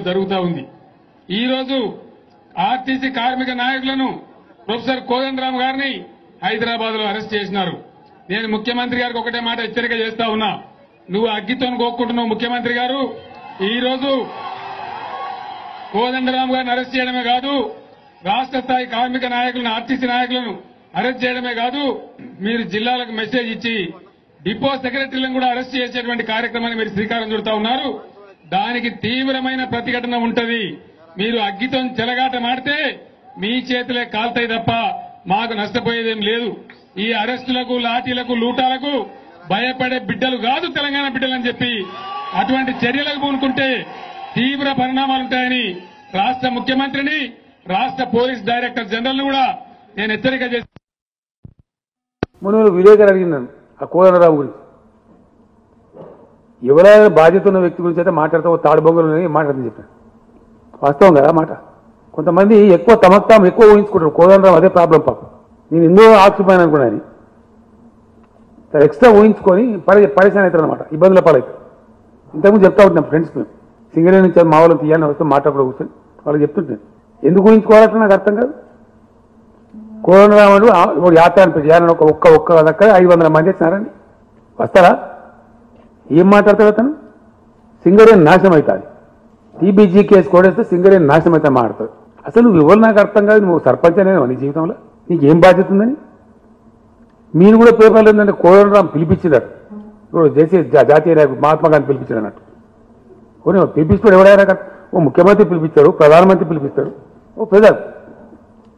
జరుగుతా ఉంది. ఈ రోజు ఆర్టీసీ కార్మిక నాయకులను ప్రొఫెసర్ కోదండరామ్ గారిని హైదరాబాద్ లో అరెస్ట్ చేసినారు. నేను ముఖ్యమంత్రి గారికి ఒకటే మాట హెచ్చరిక చేస్తా ఉన్నా, నువ్వు అగ్గితో కోక్కుంటున్నావు ముఖ్యమంత్రి గారు. ఈ రోజు కోదండరామ్ గారిని అరెస్ట్ చేయడమే కాదు, రాష్ట్ర స్థాయి కార్మిక నాయకులను ఆర్టీసీ నాయకులను అరెస్ట్ చేయడమే కాదు, మీరు జిల్లాలకు మెసేజ్ ఇచ్చి డిపో సెక్రటరీలను కూడా అరెస్ట్ చేసేటువంటి కార్యక్రమాన్ని మీరు శ్రీకారం చుడతా ఉన్నారు. దానికి తీవ్రమైన ప్రతిఘటన ఉంటది. మీరు అగ్గితో చెలగాట మాడితే మీ చేతులే కాల్తాయి తప్ప మాకు నష్టపోయేదేం లేదు. ఈ అరెస్టులకు, లాఠీలకు, లూటాలకు భయపడే బిడ్డలు కాదు తెలంగాణ బిడ్డలని చెప్పి అటువంటి చర్యలకు పూనుకుంటే తీవ్ర పరిణామాలుంటాయని రాష్ట్ర ముఖ్యమంత్రిని, రాష్ట్ర పోలీస్ డైరెక్టర్ జనరల్ కూడా నేను హెచ్చరిక చేస్తాను. మునులు విలేకరు అడిగినాను ఆ కోదండరావు గురించి. ఎవరైనా బాధ్యత ఉన్న వ్యక్తి గురించి అయితే మాట్లాడతావు, తాడుబొంగలు మాట్లాడుతుంది చెప్పాను. వాస్తవం కదా మాట. కొంతమంది ఎక్కువ తమకు తాము ఎక్కువ ఊహించుకుంటారు. కోదండరావు అదే ప్రాబ్లం పాపం. నేను ఎందుకో ఆక్షిపోయాను అనుకున్నాను. ఎక్స్ట్రా ఊహించుకొని పరిశాన్ అవుతారు అనమాట, ఇబ్బందుల పాలవుతారు. ఇంతకుముందు చెప్తా ఉంటున్నాం ఫ్రెండ్స్ మేము సింగరే నుంచి మా వాళ్ళని తీయాలని వస్తే మాట్లాడుతూ కూర్చొని వాళ్ళకి చెప్తుంటాను. ఎందుకు ఊహించుకోవాలంటే నాకు అర్థం కాదు. కోదండరాముడు ఇప్పుడు యాత్రను పెట్టి యాత్ర ఒక్క దక్క 500 మంది వచ్చినారని వస్తారా? ఏం మాట్లాడతాడు అతను? సింగరేణి నాశనం అవుతుంది. టీబీజీ కేసు కొడేస్తే సింగరేణి నాశనం అయితే మాట్లాడతాడు. అసలు నువ్వు ఎవరు నాకు అర్థం కాదు. నువ్వు సర్పంచ్ అనేవా నీ జీవితంలో? నీకేం బాధ్యత ఉందని? మీరు కూడా పేపర్లు ఏంటంటే కోదండరాం పిలిపించినారు. ఇప్పుడు జాతీయ నాయకుడు మహాత్మా గాంధీ పిలిపించాడు అన్నట్టు. పిలిపిస్తాడు ఎవరైనా? ఓ ముఖ్యమంత్రి పిలిపిస్తాడు, ప్రధానమంత్రి పిలిపిస్తాడు, ఓ ప్రజలు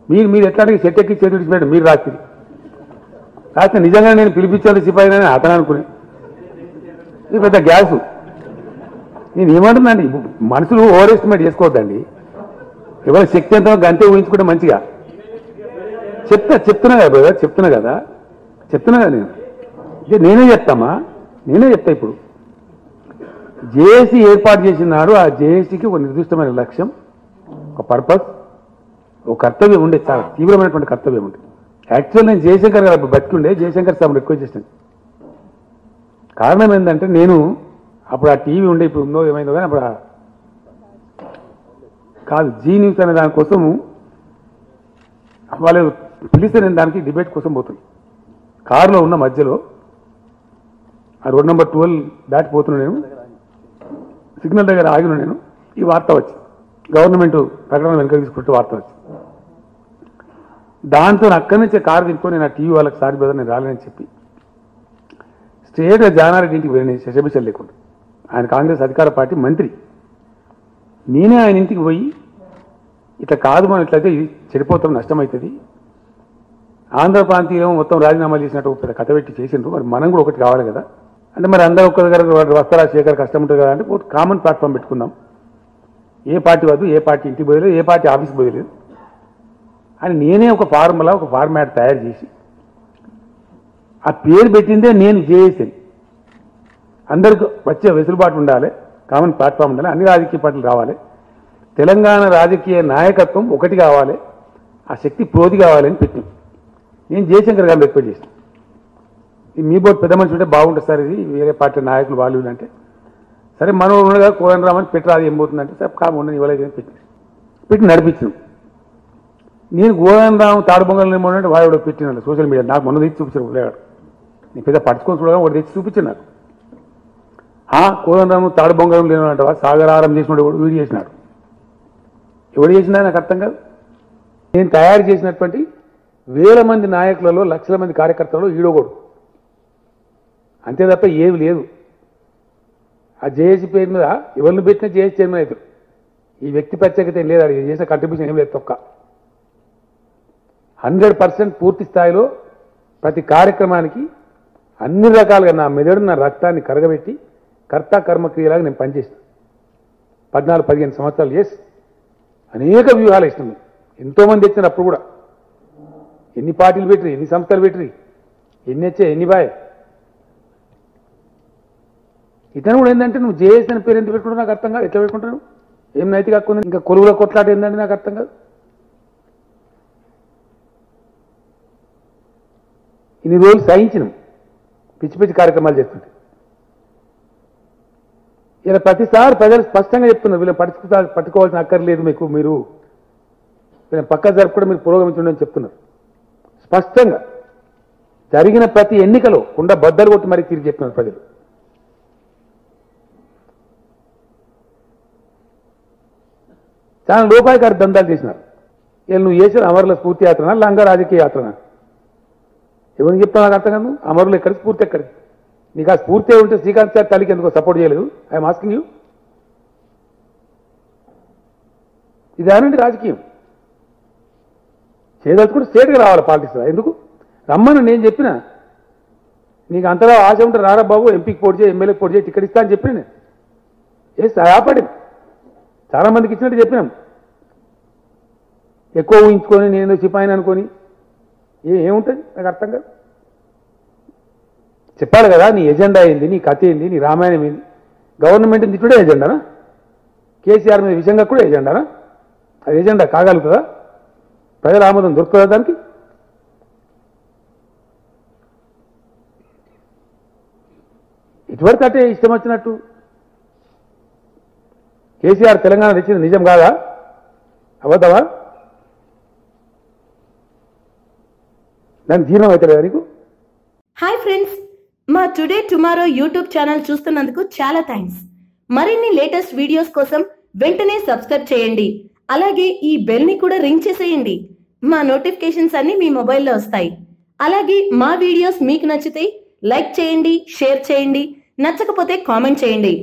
మీరు ఎట్లాంటి సెట్ ఎక్కి చేతి విడిచిపెట్టాడు. మీరు రాత్రి నిజంగా నేను పిలిపించాలి సిపాయిని అతను అనుకునే ఇది పెద్ద గ్యాసు. నేను ఏమంటున్నాండి, మనుషులు ఓవర్ ఎస్టిమేట్ చేసుకోవద్దండి. ఎవరి శక్తి ఎంతో గంతే ఊహించుకుంటే మంచిగా చెప్తున్నా కదా బ్రదర్, చెప్తున్నా కదా నేను. ఇదే నేనే చెప్తా. ఇప్పుడు జేఏసీ ఏర్పాటు చేసినాడు. ఆ జేఏసీకి ఒక నిర్దిష్టమైన లక్ష్యం, ఒక పర్పస్, ఒక కర్తవ్యం ఉండే, చాలా తీవ్రమైనటువంటి కర్తవ్యం ఉండే. యాక్చువల్ నేను జయశంకర్ గారు బతికి ఉండే, జయశంకర్ సార్ రిక్వెస్ట్ చేశాను. కారణం ఏంటంటే నేను అప్పుడు ఆ టీవీ ఉండే, ఇప్పుడు ఉందో ఏమైందో కానీ అప్పుడు కాదు జీ న్యూస్ అనే దానికోసం వాళ్ళు పిలిస్తే నేను దానికి డిబేట్ కోసం పోతుంది. కారులో ఉన్న మధ్యలో ఆ రోడ్ నెంబర్ 12 దాటిపోతున్నా నేను, సిగ్నల్ దగ్గర ఆగిన నేను. ఈ వార్త వచ్చి గవర్నమెంట్ ప్రకటన వెనుక తీసుకుంటూ వార్త వచ్చి దాంతో అక్కడి నుంచే కారు దింపుకొని నేను ఆ టీవీ వాళ్ళకి సారి బ్రదర్ నేను రాలేనని చెప్పి స్ట్రేట్గా జానారెడ్డి ఇంటికి వెళ్ళిన శశభిషలు లేకుండా. ఆయన కాంగ్రెస్ అధికార పార్టీ మంత్రి. నేనే ఆయన ఇంటికి పోయి ఇట్లా కాదు, మనం ఇట్లయితే ఇది చెడిపోతాం, నష్టమవుతుంది. ఆంధ్ర ప్రాంతీయం మొత్తం రాజీనామా చేసినట్టు పెద్ద కథ పెట్టి చేసిండ్రు. మరి మనం కూడా ఒకటి కావాలి కదా అంటే, మరి అందరూ ఒక్క దగ్గర వస్తారా, శేఖర్ కష్టం ఉంటుంది కదా అంటే ఒక కామన్ ప్లాట్ఫామ్ పెట్టుకుందాం. ఏ పార్టీ వద్దు, ఏ పార్టీ ఇంటికి పోయలేదు, ఏ పార్టీ ఆఫీస్కి పోయలేదు అని నేనే ఒక ఫార్ములా, ఒక ఫార్మాట్ తయారు చేసి ఆ పేరు పెట్టిందే నేను జేఏసీ. అందరికి వచ్చే వెసులుబాటు ఉండాలి, కామన్ ప్లాట్ఫామ్ ఉండాలి, అన్ని రాజకీయ పార్టీలు రావాలి, తెలంగాణ రాజకీయ నాయకత్వం ఒకటి కావాలి, ఆ శక్తి ప్రోధి కావాలని పెట్టినాం. నేను జయశంకర్ గారిని రిక్వెస్ట్ చేసిన, మీ బోర్డు పెద్ద మనిషి ఉంటే బాగుంటుంది సార్, ఇది వేరే పార్టీ నాయకులు వాళ్ళు అంటే, సరే మనోడు ఉండగా కోదండరామని పెట్టరాదు ఏం పోతుందంటే, సార్ కాము ఉండని ఇవ్వలేదు పెట్టి నడిపించాం. నేను కోదండరాం తాడుబొంగలు ఏమోనంటే వాడు పెట్టినాడు సోషల్ మీడియా. నాకు మొన్న తెచ్చి చూపించాడు లేవాడు, నేను పెద్ద పట్టుకొని చూడగా వాడు తెచ్చి చూపించాడు నాకు. కోదండరాము తాడుబొంగలం లేనంట సాగరారం చేసినాడు, వీడియో చేసినాడు. ఎవడు చేసినా నాకు అర్థం కాదు. నేను తయారు చేసినటువంటి వేల మంది నాయకులలో, లక్షల మంది కార్యకర్తలలో ఈడోగోడు అంతే తప్ప ఏమి లేదు. ఆ జేఏసీ పేరు మీద ఎవరిని పెట్టినా జేఏసీ చైర్మన్ అవుతారు. ఈ వ్యక్తి ప్రత్యేకత ఏం లేదు, అది చేసిన కంట్రిబ్యూషన్ ఏం లేదు. తొక్క 100% పూర్తి స్థాయిలో ప్రతి కార్యక్రమానికి అన్ని రకాలుగా నా మెదడు, నా రక్తాన్ని కరగబెట్టి కర్త కర్మక్రియలాగా నేను పనిచేసిన 14-15 సంవత్సరాలు చేసి అనేక వ్యూహాలు ఇష్టం. ఎంతోమంది వచ్చినారు. అప్పుడు కూడా ఎన్ని పార్టీలు పెట్టిరి, ఎన్ని సంస్థలు పెట్టిరి, ఎన్ని వచ్చాయి, ఎన్ని బాయ్. ఇతను కూడా ఏంటంటే నువ్వు జేఏసీ అని పేరు ఎంత పెట్టుకుంటావు నాకు అర్థం కాదు. ఎట్లా పెట్టుకుంటాను, ఏం నైతిక హక్కు ఉంది? ఇంకా కొలువుల కొట్లాట ఏంటంటే నాకు అర్థం కాదు. ఇన్ని రోజులు సహించినాం పిచ్చి పిచ్చి కార్యక్రమాలు చేస్తుంటే. ఇలా ప్రతిసారి ప్రజలు స్పష్టంగా చెప్తున్నారు వీళ్ళని పట్టుకోవాల్సిన అక్కర్లేదు మీకు, మీరు వీళ్ళని పక్క జరుపుకుంటే మీరు పురోగమించండి అని చెప్తున్నారు. స్పష్టంగా జరిగిన ప్రతి ఎన్నికలో కుండ బద్దలు కొట్టి మరీ తిరిగి చెప్తున్నారు ప్రజలు. చాలా లోపాయకారి దందాలు చేసినారు. వీళ్ళు నువ్వు చేసిన అమరుల స్ఫూర్తి యాత్రనా లంగా రాజకీయ యాత్రనా? ఎవరికి చెప్తావు నాకు అర్థం కాదు. అమరులు ఎక్కడికి, స్ఫూర్తి ఎక్కడికి? నీకు ఆ స్ఫూర్తి ఉంటే శ్రీకాంత్ సార్ తల్లికి ఎందుకో సపోర్ట్ చేయలేదు? I'm asking you. ఇది అనండి రాజకీయం చేయదలుచుకుంటే స్టేట్గా రావాలి పాలిటిక్స్. ఎందుకు రమ్మని నేను చెప్పిన, నీకు అంతలా ఆశ ఉంటే రారా బాబు, ఎంపీకి పోటీ చేయి, ఎమ్మెల్యేకి పోటీ చేయి, టికెట్ ఇస్తా అని చెప్పిన నేను. ఆపడింది, చాలా మందికి ఇచ్చినట్టు చెప్పినాం. ఎక్కువ ఊహించుకొని నేను సిపాయిని అనుకొని ఏముంటుంది నాకు అర్థం కాదు. చెప్పాలి కదా నీ ఎజెండా ఏంది, నీ కథ ఏంది, నీ రామాయణం ఏంది. గవర్నమెంట్ని తిట్టుడే ఎజెండానా? కేసీఆర్ మీద విషయంగా కూడా ఎజెండానా? అది ఎజెండా కాగలుగుతుందా? ప్రజల ఆమోదం దొరుకుతుందా దానికి? ఇటువరకు అంటే ఇష్టం వచ్చినట్టు. కేసీఆర్ తెలంగాణ తెచ్చింది నిజం కాదా? అబద్ధమా? దానికి జీర్ణం అవుతలేదా నీకు? హాయ్ ఫ్రెండ్స్, మా టుడే టుమారో యూట్యూబ్ ఛానల్ చూస్తున్నందుకు చాలా థ్యాంక్స్. మరిన్ని లేటెస్ట్ వీడియోస్ కోసం వెంటనే సబ్స్క్రైబ్ చేయండి. అలాగే ఈ బెల్ ని కూడా రింగ్ చేసేయండి. మా నోటిఫికేషన్స్ అన్ని మీ మొబైల్లో వస్తాయి. అలాగే మా వీడియోస్ మీకు నచ్చితే లైక్ చేయండి, షేర్ చేయండి, నచ్చకపోతే కామెంట్ చేయండి.